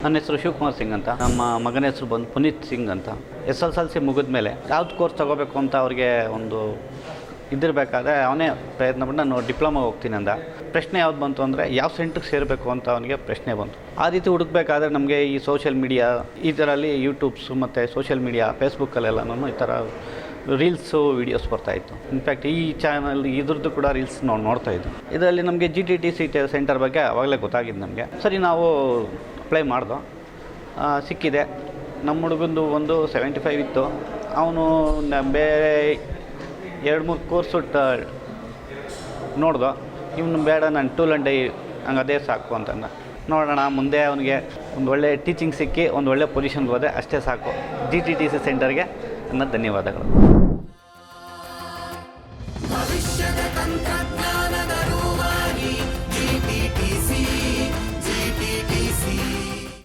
ನನ್ನ ಹೆಸರು ಶಿವಕುಮಾರ್ ಸಿಂಗ್ ಅಂತ. ನಮ್ಮ ಮಗನ ಹೆಸರು ಬಂದು ಪುನೀತ್ ಸಿಂಗ್ ಅಂತ. SSLC ಮುಗಿದ ಮೇಲೆ ಯಾವ್ದು ಕೋರ್ಸ್ ತೊಗೋಬೇಕು ಅಂತ ಅವ್ರಿಗೆ ಒಂದು ಇದಿರಬೇಕಾದ್ರೆ ಅವನೇ ಪ್ರಯತ್ನ ಪಟ್ಟು ನಾನು ಡಿಪ್ಲೊಮಾ ಹೋಗ್ತೀನಿ ಅಂದ. ಪ್ರಶ್ನೆ ಯಾವ್ದು ಬಂತು ಅಂದರೆ ಯಾವ ಸೆಂಟ್ರಿಗೆ ಸೇರಬೇಕು ಅಂತ ಅವನಿಗೆ ಪ್ರಶ್ನೆ ಬಂತು. ಆ ರೀತಿ ಹುಡುಕಬೇಕಾದ್ರೆ ನಮಗೆ ಈ ಸೋಷಿಯಲ್ ಮೀಡಿಯಾ ಇದರಲ್ಲಿ ಯೂಟ್ಯೂಬ್ಸು ಮತ್ತು ಸೋಷಿಯಲ್ ಮೀಡಿಯಾ ಫೇಸ್ಬುಕ್ಕಲ್ಲೆಲ್ಲನೂ ಈ ಥರ ರೀಲ್ಸು ವೀಡಿಯೋಸ್ ಬರ್ತಾಯಿತ್ತು. ಇನ್ಫ್ಯಾಕ್ಟ್ ಈ ಚಾನಲ್ ಇದ್ರದ್ದು ಕೂಡ ರೀಲ್ಸ್ ನಾವು ನೋಡ್ತಾಯಿದ್ದು. ಇದರಲ್ಲಿ ನಮಗೆ GTTC ಸೆಂಟರ್ ಬಗ್ಗೆ ಆವಾಗಲೇ ಗೊತ್ತಾಗಿದ್ದು ನಮಗೆ. ಸರಿ ನಾವು ಅಪ್ಲೈ ಮಾಡ್ದೋ, ಸಿಕ್ಕಿದೆ. ನಮ್ಮ ಹುಡುಗಂದು ಒಂದು 75 ಇತ್ತು. ಅವನು ಬೇರೆ 2-3 ಕೋರ್ಸು ನೋಡ್ದೋ. ಇವನು ಬೇಡ, ನಾನು ಟೂಲ್ ಆ್ಯಂಡ್ ಡೈ ಹಂಗೆ ಅದೇ ಸಾಕು ಅಂತಂದ. ನೋಡೋಣ ಮುಂದೆ ಅವನಿಗೆ ಒಂದು ಒಳ್ಳೆ ಟೀಚಿಂಗ್ ಸಿಕ್ಕಿ ಒಂದು ಒಳ್ಳೆ ಪೊಸಿಷನ್ಗೆ ಹೋದರೆ ಅಷ್ಟೇ ಸಾಕು. GTTC ಸೆಂಟರ್ಗೆ ನನ್ನ ಧನ್ಯವಾದಗಳು.